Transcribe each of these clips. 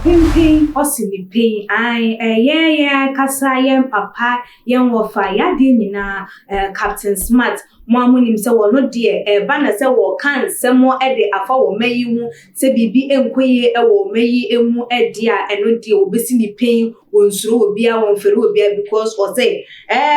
Pimpin, possibly pay. Yeah, Kasa, yam, papa, young wafa, yadina, Captain Smart. Mwamunim se wono de ba na se wo kan semo de afa wo mayi mu se bibi enkoye wo mayi emu de a eno de obesi ni pain wonsuro obi a wonfere obi a because o say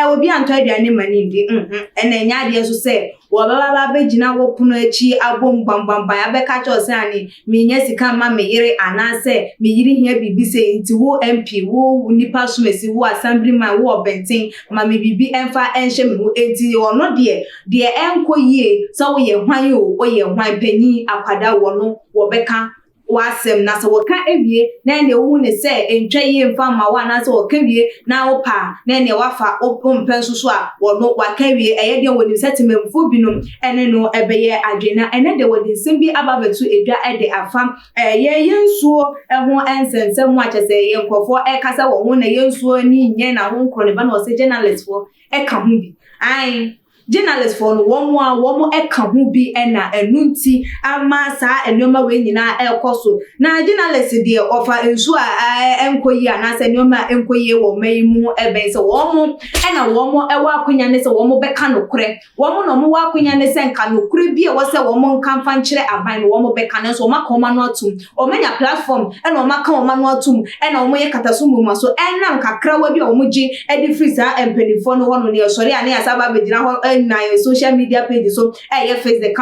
obi anto aduane mani ndi ena nya de so say wo baba begina wo puno achi abom bambamba ya beka cho se ani minya sika ma meyire anase meyire hia bibi se nti wo MP wo nipa sumesi wo assemblyman wo obenten ma me bibi enfa enhye me wo enti ono de enkoye so wo ye hwan o ye hwan pani akwada wo no wo beka wasem na so woka ewie na ne wo ne se entwaye mfa ma wa na so woka wie na wo pa na ne wafa opompen so a wo no waka wie eye de woni setememfo binom ene no ebeye adwena ene de wodi simbi ababetu edwa ede afam ye yensuo ho ensensem a chese ye nkofo kasa wo ho na yensuo ni nye na ho nkro ne ba na o se journalist fo ka ho bi ai journalist for no womo eka ho bi na enunti ama sa enoma we nyina ekoso na journalist de offer ensu a enkoyi ana sa enoma enkoyi wo mayimu ebe se womo na womo ewa akonya ne se womo beka no kure womo no mo wa akonya ne se nka no kure bi e wo se womo nka mfa nkyere aban no womo beka ne so o maka oma no atum o manya platform na o maka oma no atum na womo ye katasumu ma so enam kakra wa bi womo gi edi free sa empenifo no wono ne sori ana ya saba begina ho na social media pages so face the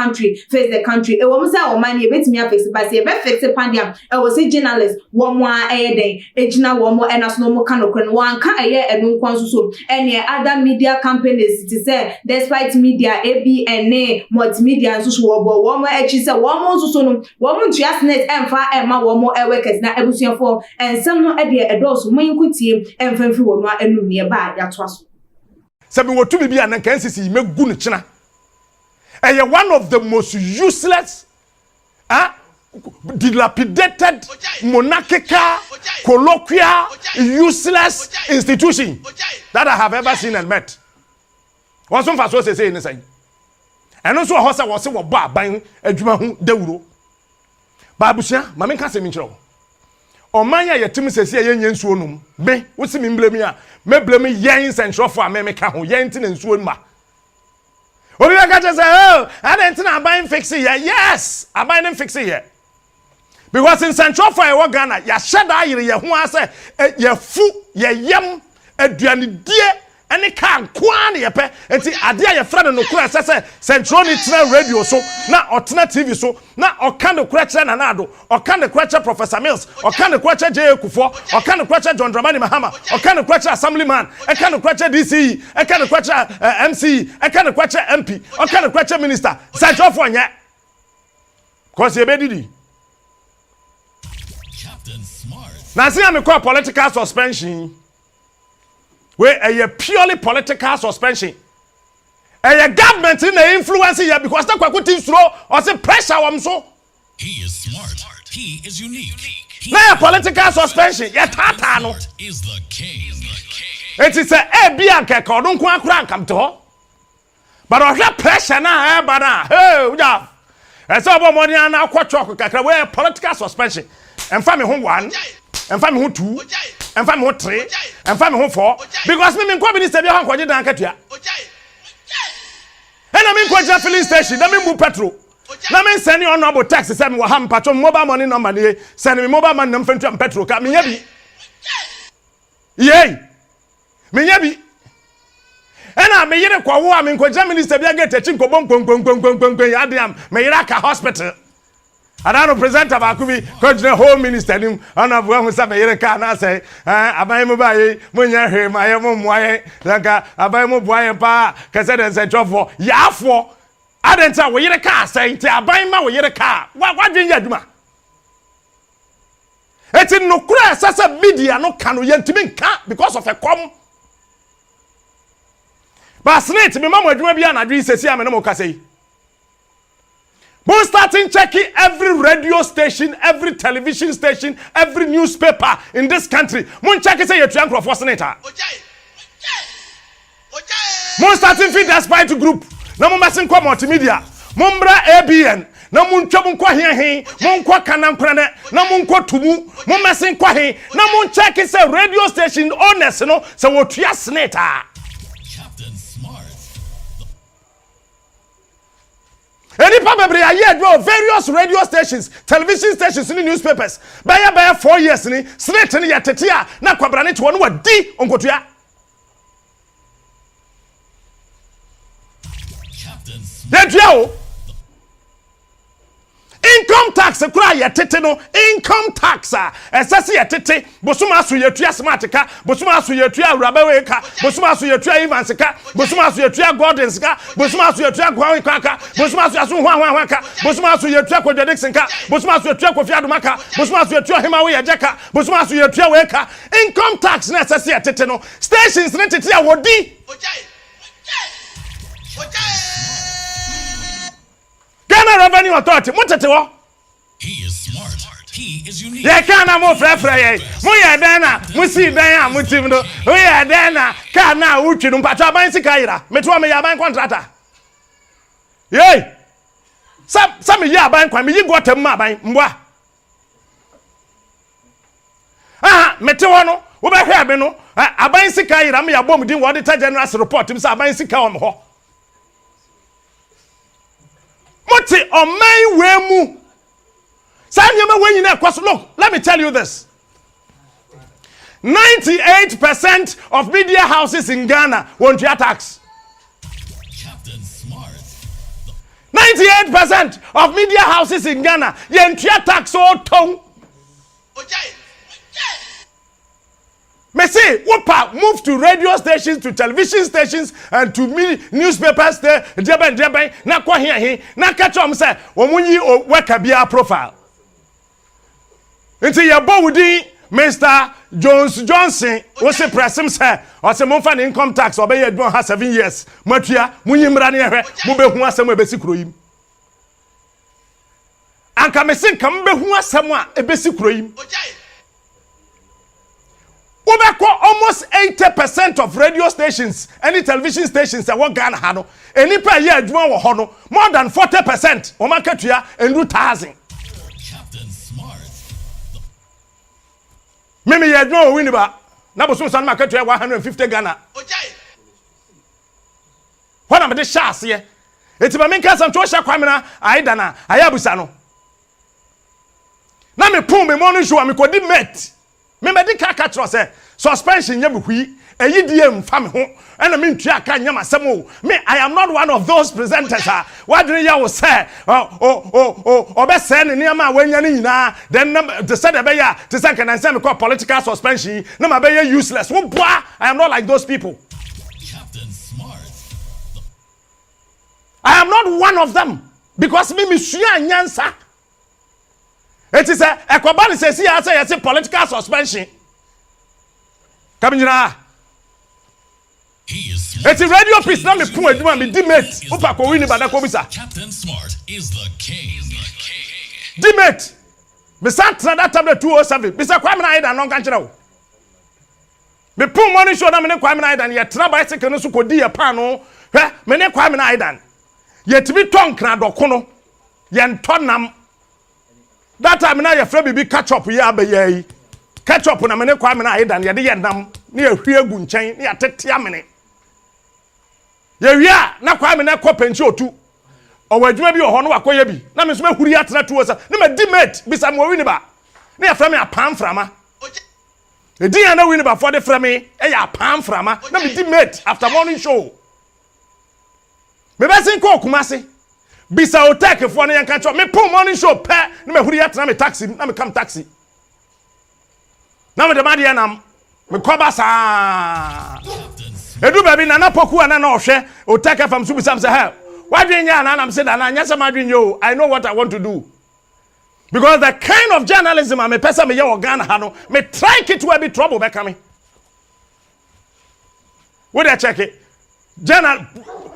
country e wo msa o man e betimi afix ba se e be fix pandiam e wo se journalist wo mo den ejina wo mo na so no mo kan okran wan ka enu nkwan so any other media companies it say despite media ABN multimedia so wo mo echi se wo mo so no wo mo ntuasnet emfa ema wo mo workers na ebusuafo ensem no de edoso mo yinkutie emfamfi wo no anum ne ba ya to aso Sabi wotu bibi anan kan sisi megu ne china. Eye one of the most useless dilapidated monarchical colloquial useless institution that I have ever seen and met. One some for so say in say. And also ho say wo se wo ba ban adwuma hu dawuro. Ba abusia ma me kan se mi nkyerɛ wo. Omanya yetim sesi ye nyensuo num me wo si mi mblemi a me blemi yen sentrofo a me ka ho yen tin nsuo ma obi ga say oh I didn't na aban fix it yes aban didn't fix it because in sentrofo e wo Ghana ya sheda ayire ye ho ase ye fu ye yem aduane die ene kan kwa na ye pe enti ade a ye fra no kura se central ni tena radio so na otena TV so na okan de kura kire na nado okan de kura kire Professor Mills okan de kura kire J Kufo okan de kura kire John Dramani Mahama okan de kura kire Assemblyman okan de kura kire DCE okan de kura kire MC okan de kura kire MP okan de kura kire Minister central for nya cause ye be didi Captain Smart na see am call political suspension. Where a purely political suspension. A government in the influence here because that's what could slow or say pressure on so. He is smart. He is unique. Now a political suspension. Yeah, Tata is the king. It is a Bianca don't come to her. But I have pressure now, but hey, yeah. And so money and now quite chocolate. Where political suspension. And family home 1, and family home 2. And family home 3, and family home 4, because me Kwame minister be han kwaje dan katua. And I mean kwaje filling station, na me move petrol. Na me send you honorable tax say me wa ham patron mobile money number ni send me mobile money number fentu petrol ka me nya bi. Yey. Me nya bi. And I me yire kwa wo am kwaje minister be get chin ko bom gbon ya dem me yire ka hospital. I don't know present about could be the whole minister him and of one who's a can say abai mo baye mo nya hwe ma ye mo moye like abai mo boy pa kase den say for ya for adenta we yire ka say ti abai ma we yire ka wa dwen ya duma eti no kura sasa media no kan ye ntimi nka because of a com but snate me ma mo adwuma bia na dwen sesi am no mo ka say. We're starting checking every radio station, every television station, every newspaper in this country. We're checking say you're trying to force senator. We're starting feed the spy to group. No more messing com multimedia. Mumbra ABN. na muntwa munkwa he munkwa kanamprane na munkwa tumu mummesen kwa he na muncheck say radio station owners no say wotua sneta Captain Smart. any probably a year ago various radio stations television stations in newspapers by 4 years ni sneta ni yatetia na kwabrane to no wadi onkotua Captain Smart. Deduo income tax kura yetete no income tax esase yetete bosuma so yetua smart ka bosuma so yetua awrabawe ka bosuma so yetua evans ka bosuma so yetua gordons ka bosuma so yetua gwan ka bosuma so aso hwan ka bosuma so yetua kodedixon ka bosuma so yetua kofi adoma ka bosuma so yetua hemawe yeje ka bosuma so yetua we ka income tax na esase yetete no stations ne tete a wodi Ghana Revenue Authority, mutete He is smart. He is unique. ye kana mo frefre ye mo ye dan na mo si dan a mo tim no o ye dan na kana wutwi no mpacho aban sika yira meto me ya aban contractor ye sam me ya aban kwan me yi gotem ma aban mboa aha mete wo no wo be hwe abe no aban sika yira me ya bom din wo auditor general report mi say aban sika o me ho moti oman wemu sanyema wenyina kwaso look let me tell you this 98% of media houses in Ghana won't pay tax Captain Smart. 98% of media houses in Ghana yen pay tax o ton me say wopa move to radio stations to television stations and to newspapers there deben na kwa he na catch am say omunyi o worker bia profile nti ye bowudi Mr. Johnson o se presim say o se monfa ne income tax obey adwon ha 7 years matua munyi mra ne hwe mo behu asem ebesi kroyim anka me sin kam behu asem a ebesi kroyim almost 80% of radio stations, any television stations that want Ghana hano, any per year adwuma wo hono, more than 40% o marketua endu 1000. Captain Smart. Mimi ye adwuma win ba, na boso san marketua 150 Ghana. What am the chance here? Eti ba menka sam to hya Kwame na aida na ayabusa no. Na me pon me morning show me kodi met. Me medical catch say suspension nyam hui eyidie mfa me ho ena me ntua ka nyam asem o me I am not one of those presenters what do you say be say ne niam a wanya ne nyina then the said be ya to say can say me call political suspension na ma be useless wo boa I am not like those people Captain Smart. I am not one of them because me sua nyansa. It is a Kwame says here say yes political suspension. Kabinjina. He is smart. It is radio piece na me pun aduma me dimate. Opa ko win ba da ko bisa. Captain Smart is the king. Dimate. Me santra that tablet 207. Bisa Kwame na ida no kan kire wo. Me pun morning show na me ne Kwame na ida ye tra bicycle no so ko di ye pan no. Hwe me ne Kwame na ida. Ye tibi ton kra doko no. Ye ntonam. That time na your friend be catch up here abaye catch up na me ne Kwame na aida na ye nam na ye hwie gu nchen na ya tete amene ye wia na Kwame na kɔ penchi otu o wadwuma bi oho no wakoye bi na me so mahuri atena tuo sa na ma dimate bisa mo wini ba na ya fra me apam frama e dia na wini ba for the fra me e ya apam frama na me dimate after morning show me besin ko Kumasi bisa Oteng for na yanka cho me pon morning show pe na me huri atena me taxi na me come taxi na me de ma de nam me koba sa edu baby na poku ana na ohwe Oteng fam so bisam say hey wadwenya na nam say da na nya say madwenyo I know what I want to do because the kind of journalism I'm a person me ye Ghana ha no me try it to be trouble be coming we dey check it journal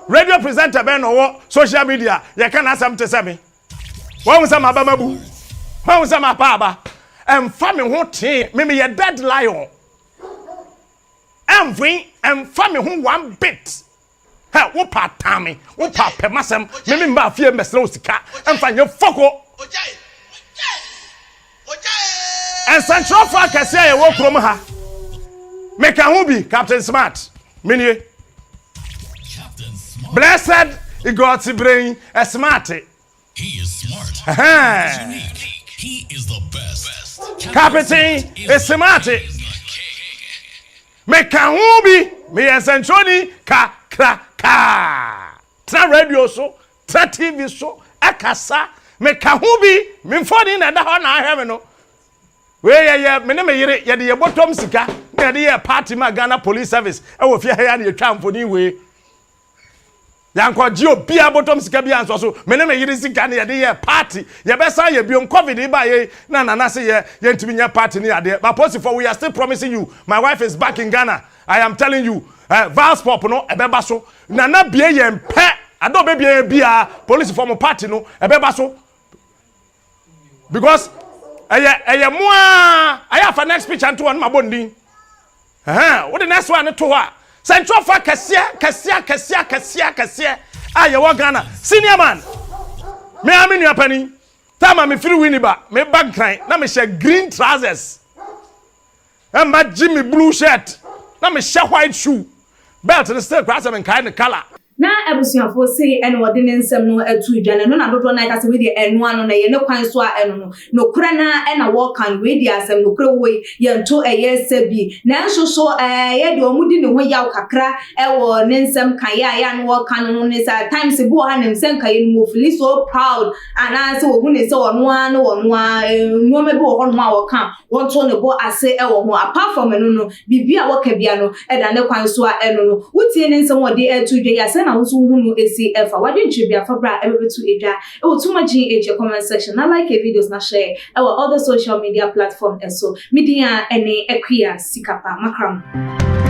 radio presenter be no social media you can ask am to say me won say ma ba mabu won say ma pa ba em fa me ho te me ye dead lion em fa me ho one bit ha wo pa tame wo pa pemasem me mba fie mesre osika emfa nye foko and central park kase ye wo krom ha make hu bi Captain Smart menie Captain Smart. blessed he got the brain a smart He is smart. uh-huh. Unique. He is the best. Captain is smart Is the king. make hu bi me centroni ka tra radio so tra TV so akasa make hu bi me mfoni na da ho na ahwe no we ye me ne me yire ye de ye bottom sika na de ye party ma Ghana Police Service e wo fie ya na ye twa mfoni we yanko ji obi bottom sika bi anso so me ne me yire sika na ye de ye party ye be san ye biom covid ba ye na se ye ntimi nya party ni ade but for we are still promising you my wife is back in Ghana. I am telling you Vals Pop no ebeba so na bie ye mpe ado be bia police for mo party no ebeba so because eye moa aya for next speech anto on mabondin what the next one to ha central for kase aye wo Ghana senior man me aminu apani tama me free winiba me bag kran na me share green trousers and my Jimmy blue shirt na me share white shoe belt and still cross them in kind of color. Na ebusuafo sei ene wode ne nsem no atu dwane no na dodo na ka se we de enu ano na ye ne kwan so a enu no no kura na ena wo kan we de asem no kura we ye nto eye sebi na nso so ye de omudi ne ho yaw kakra e wo ne nsem kan ya no wo kan no ne sa times bu ha ne nsem kan ye no feel so proud ana se wo hu ne se wo no a no no me bi wo ho no a wo kan won to ne bo ase e wo ho apart from enu no bibia wo ka bia no e da ne kwan so a enu no wutie ne nsem wo de atu dwe ya se na so hunu esi efa wade ntwebia fa bra ebebetu eja e wo tuma gin eje comment section na like videos na share e wo other social media platform eso media ene equia sikapa makram.